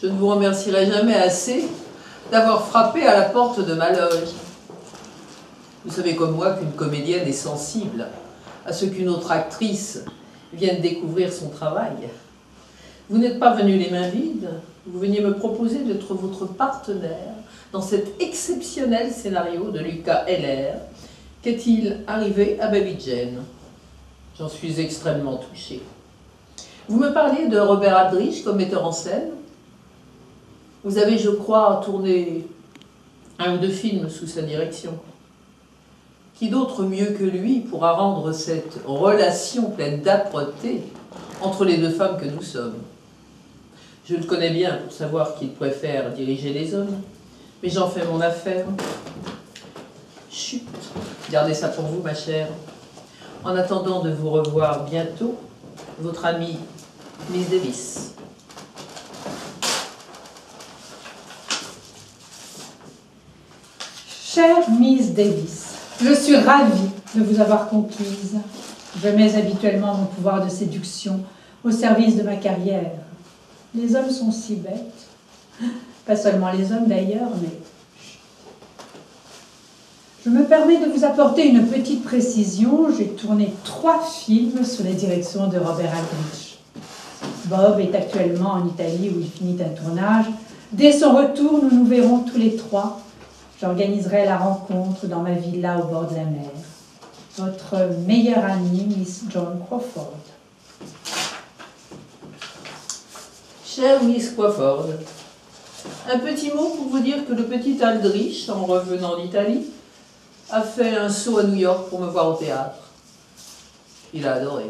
Je ne vous remercierai jamais assez d'avoir frappé à la porte de ma loge. Vous savez comme moi qu'une comédienne est sensible à ce qu'une autre actrice vienne découvrir son travail. Vous n'êtes pas venu les mains vides, vous veniez me proposer d'être votre partenaire dans cet exceptionnel scénario de Lucas Heller. Qu'est-il arrivé à Baby Jane? J'en suis extrêmement touchée. Vous me parliez de Robert Aldrich comme metteur en scène. Vous avez, je crois, tourné 1 ou 2 films sous sa direction. Qui d'autre mieux que lui pourra rendre cette relation pleine d'âpreté entre les 2 femmes que nous sommes? Je le connais bien pour savoir qu'il préfère diriger les hommes, mais j'en fais mon affaire. Chut, gardez ça pour vous, ma chère. En attendant de vous revoir bientôt, votre amie Miss Davis. Chère Miss Davis, je suis ravie de vous avoir conquise. Je mets habituellement mon pouvoir de séduction au service de ma carrière. Les hommes sont si bêtes. Pas seulement les hommes d'ailleurs, mais... Je me permets de vous apporter une petite précision. J'ai tourné 3 films sous la direction de Robert Aldrich. Bob est actuellement en Italie où il finit un tournage. Dès son retour, nous nous verrons tous les 3. J'organiserai la rencontre dans ma villa au bord de la mer. Votre meilleure amie, Miss Joan Crawford. Chère Miss Crawford, un petit mot pour vous dire que le petit Aldrich, en revenant d'Italie, a fait un saut à New York pour me voir au théâtre. Il a adoré.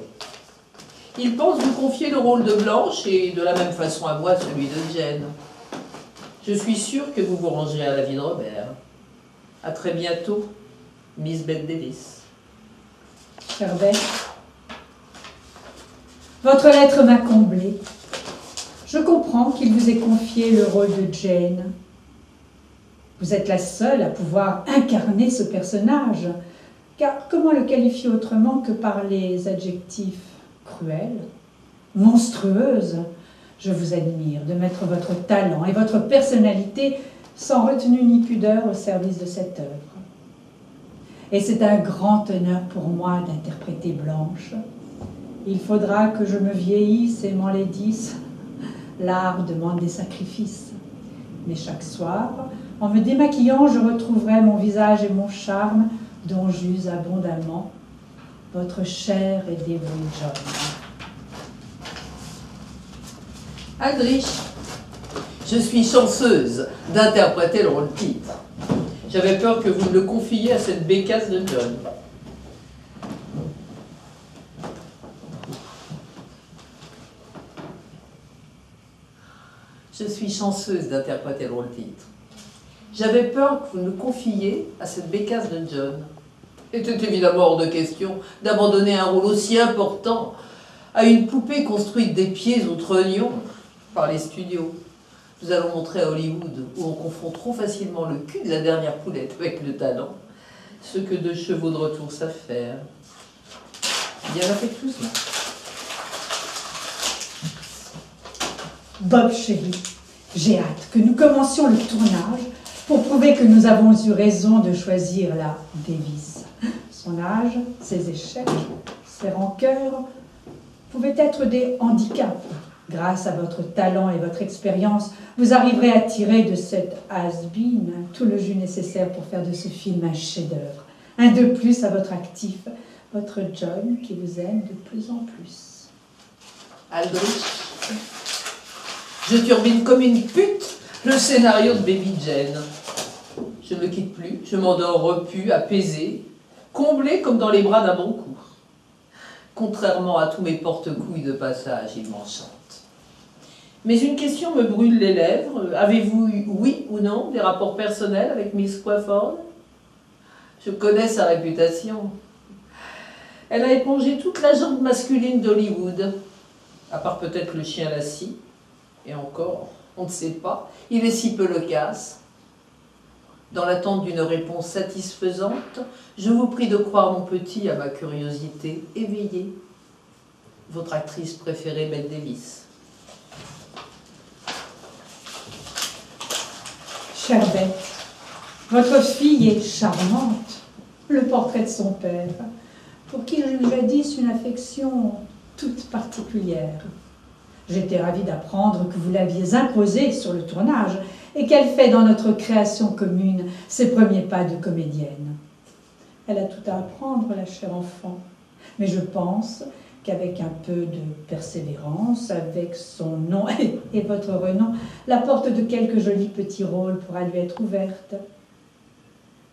Il pense vous confier le rôle de Blanche et de la même façon à moi celui de Jane. Je suis sûre que vous vous rangerez à la vie de Robert. À très bientôt, Miss Bette Davis. Chère Bette, votre lettre m'a comblée. Je comprends qu'il vous ait confié le rôle de Jane. Vous êtes la seule à pouvoir incarner ce personnage, car comment le qualifier autrement que par les adjectifs cruels, monstrueuse? Je vous admire de mettre votre talent et votre personnalité sans retenue ni pudeur au service de cette œuvre. Et c'est un grand honneur pour moi d'interpréter Blanche. Il faudra que je me vieillisse et m'enlaidisse. L'art demande des sacrifices. Mais chaque soir, en me démaquillant, je retrouverai mon visage et mon charme dont j'use abondamment. Votre chère et dévouée Joan. Aldrich, je suis chanceuse d'interpréter le rôle-titre. J'avais peur que vous me le confiiez à cette bécasse de John. Je suis chanceuse d'interpréter le rôle-titre. J'avais peur que vous me le confiiez à cette bécasse de John. Il était évidemment hors de question d'abandonner un rôle aussi important à une poupée construite des pieds aux trognons par les studios. Nous allons montrer à Hollywood, où on confond trop facilement le cul de la dernière poulette avec le talent, ce que 2 chevaux de retour savent faire. Bien affectueusement. Bob chéri, j'ai hâte que nous commencions le tournage pour prouver que nous avons eu raison de choisir la Davis. Son âge, ses échecs, ses rancœurs pouvaient être des handicaps. Grâce à votre talent et votre expérience, vous arriverez à tirer de cette has-been tout le jus nécessaire pour faire de ce film un chef-d'œuvre. Un de plus à votre actif, votre John qui vous aime de plus en plus. Aldrich, je turbine comme une pute le scénario de Baby Jane. Je ne le quitte plus, je m'endors repu, apaisé, comblé comme dans les bras d'un bon coup. Contrairement à tous mes porte-couilles de passage, il m'enchante. Mais une question me brûle les lèvres. Avez-vous eu, oui ou non, des rapports personnels avec Miss Crawford? Je connais sa réputation. Elle a épongé toute la gente masculine d'Hollywood, à part peut-être le chien Lassie. Et encore, on ne sait pas, il est si peu loquace. Dans l'attente d'une réponse satisfaisante, je vous prie de croire mon petit à ma curiosité éveillée. Votre actrice préférée, Bette Davis. Chère Bête, votre fille est charmante. Le portrait de son père, pour qui j'ai eu jadis une affection toute particulière. J'étais ravie d'apprendre que vous l'aviez imposée sur le tournage et qu'elle fait dans notre création commune ses premiers pas de comédienne. Elle a tout à apprendre, la chère enfant, mais je pense qu'avec un peu de persévérance, avec son nom et votre renom, la porte de quelques jolis petits rôles pourra lui être ouverte.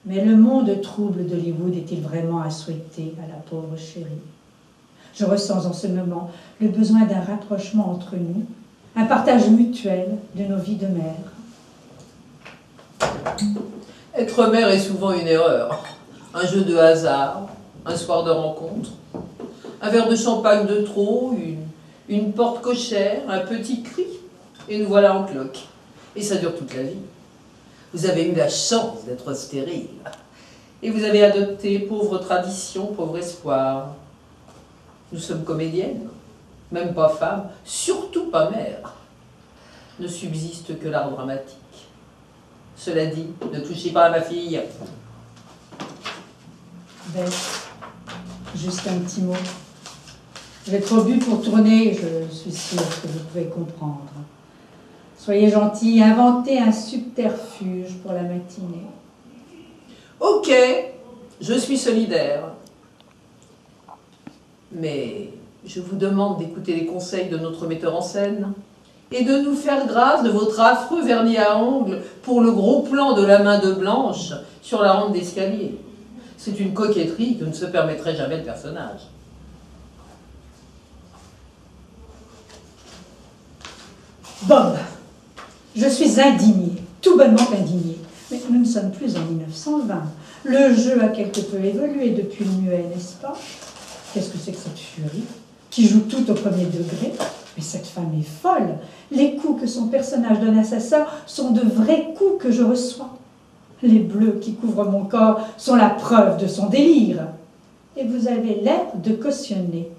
Mais le monde trouble d'Hollywood est-il vraiment à souhaiter à la pauvre chérie? Je ressens en ce moment le besoin d'un rapprochement entre nous, un partage mutuel de nos vies de mère. Être mère est souvent une erreur, un jeu de hasard, un soir de rencontre, un verre de champagne de trop, une porte cochère, un petit cri, et nous voilà en cloque. Et ça dure toute la vie. Vous avez eu la chance d'être stérile. Et vous avez adopté, pauvre tradition, pauvre espoir. Nous sommes comédiennes, même pas femmes, surtout pas mères. Ne subsiste que l'art dramatique. Cela dit, ne touchez pas à ma fille. Bête, juste un petit mot. J'ai trop bu pour tourner, je suis sûre que vous pouvez comprendre. Soyez gentils, inventez un subterfuge pour la matinée. Ok, je suis solidaire. Mais je vous demande d'écouter les conseils de notre metteur en scène et de nous faire grâce de votre affreux vernis à ongles pour le gros plan de la main de Blanche sur la rampe d'escalier. C'est une coquetterie que ne se permettrait jamais le personnage. Bob, je suis indignée, tout bonnement indignée. Mais nous ne sommes plus en 1920. Le jeu a quelque peu évolué depuis le muet, n'est-ce pas? Qu'est-ce que c'est que cette furie qui joue tout au premier degré? Mais cette femme est folle. Les coups que son personnage donne à sa sœur sont de vrais coups que je reçois. Les bleus qui couvrent mon corps sont la preuve de son délire. Et vous avez l'air de cautionner.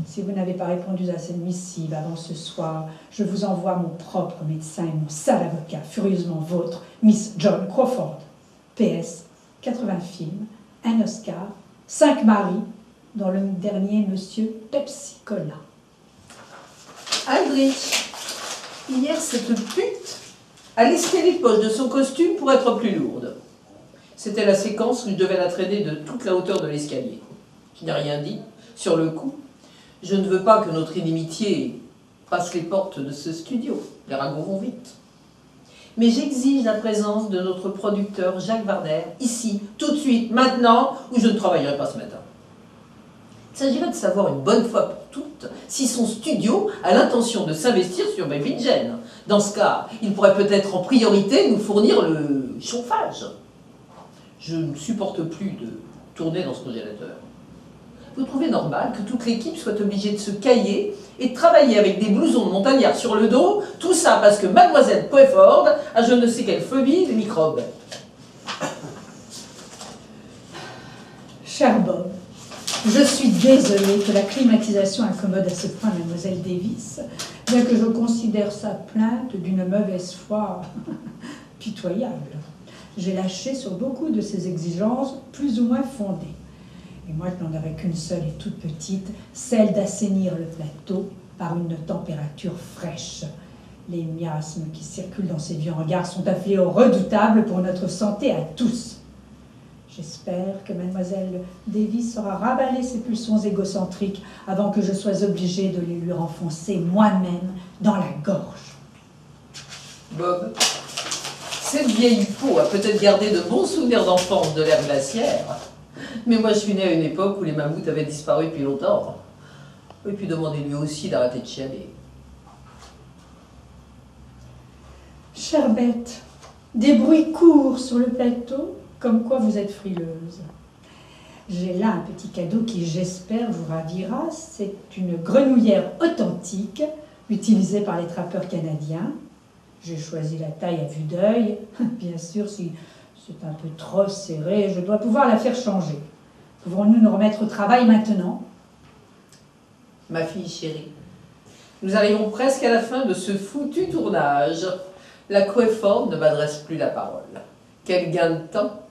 Si vous n'avez pas répondu à cette missive avant ce soir, je vous envoie mon propre médecin et mon sale avocat, furieusement vôtre, Miss John Crawford. PS, 80 films, un Oscar, 5 maris, dont le dernier Monsieur Pepsi Cola. Aldrich, hier cette pute a laissé les poches de son costume pour être plus lourde. C'était la séquence où je devais la traîner de toute la hauteur de l'escalier. Je n'ai rien dit. Sur le coup, je ne veux pas que notre inimitié passe les portes de ce studio. Les ragots vont vite. Mais j'exige la présence de notre producteur Jacques Warner, ici, tout de suite, maintenant, ou je ne travaillerai pas ce matin. Il s'agirait de savoir une bonne fois pour toutes si son studio a l'intention de s'investir sur Baby Jane. Dans ce cas, il pourrait peut-être en priorité nous fournir le chauffage. Je ne supporte plus de tourner dans ce congélateur. Vous trouvez normal que toute l'équipe soit obligée de se cailler et de travailler avec des blousons de montagnards sur le dos, tout ça parce que mademoiselle Poefford a je ne sais quelle phobie des microbes. Cher Bob, je suis désolée que la climatisation incommode à ce point mademoiselle Davis, bien que je considère sa plainte d'une mauvaise foi pitoyable. J'ai lâché sur beaucoup de ses exigences plus ou moins fondées. Et moi, je n'en avais qu'une seule et toute petite, celle d'assainir le plateau par une température fraîche. Les miasmes qui circulent dans ces vieux hangars sont un fléau redoutable pour notre santé à tous. J'espère que mademoiselle Davis saura ravaler ses pulsions égocentriques avant que je sois obligée de les lui renfoncer moi-même dans la gorge. Bob, cette vieille peau a peut-être gardé de bons souvenirs d'enfance de l'ère glaciaire. Mais moi, je suis née à une époque où les mammouths avaient disparu depuis longtemps. Et puis demandez-lui aussi d'arrêter de chialer. Chère Bête, des bruits courent sur le plateau, comme quoi vous êtes frileuse. J'ai là un petit cadeau qui, j'espère, vous ravira. C'est une grenouillère authentique, utilisée par les trappeurs canadiens. J'ai choisi la taille à vue d'œil. Bien sûr, si c'est un peu trop serré, je dois pouvoir la faire changer. Pouvons-nous nous remettre au travail maintenant? Ma fille chérie, nous arrivons presque à la fin de ce foutu tournage. La Crawford ne m'adresse plus la parole. Quel gain de temps!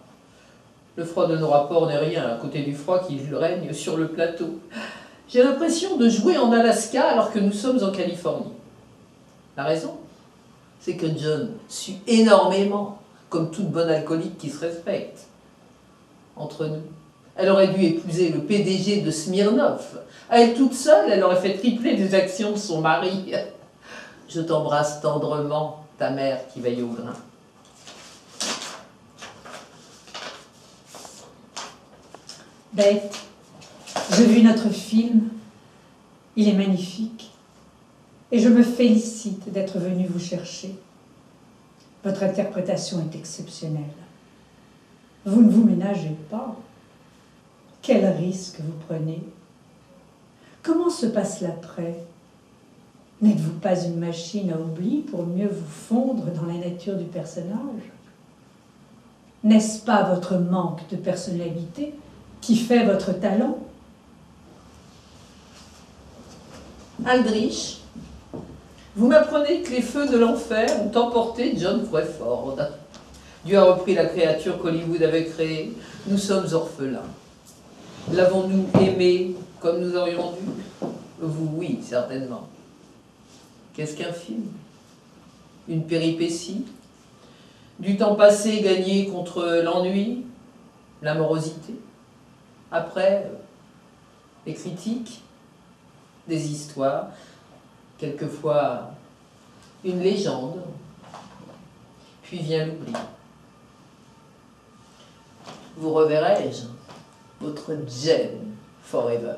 Le froid de nos rapports n'est rien à côté du froid qui règne sur le plateau. J'ai l'impression de jouer en Alaska alors que nous sommes en Californie. La raison, c'est que John sue énormément, comme toute bonne alcoolique qui se respecte. Entre nous, elle aurait dû épouser le PDG de Smirnoff. À elle toute seule, elle aurait fait tripler les actions de son mari. Je t'embrasse tendrement, ta mère qui veille au grain. Beth, j'ai vu notre film. Il est magnifique. Et je me félicite d'être venue vous chercher. Votre interprétation est exceptionnelle. Vous ne vous ménagez pas. Quel risque vous prenez? Comment se passe l'après? N'êtes-vous pas une machine à oubli pour mieux vous fondre dans la nature du personnage? N'est-ce pas votre manque de personnalité qui fait votre talent? Aldrich, vous m'apprenez que les feux de l'enfer ont emporté John Crawford. Dieu a repris la créature qu'Hollywood avait créée. Nous sommes orphelins. L'avons-nous aimé comme nous aurions dû? Vous, oui, certainement. Qu'est-ce qu'un film? Une péripétie? Du temps passé gagné contre l'ennui? La morosité? Après, les critiques? Des histoires? Quelquefois, une légende? Puis vient l'oubli. Vous reverrai-je, votre Jane forever.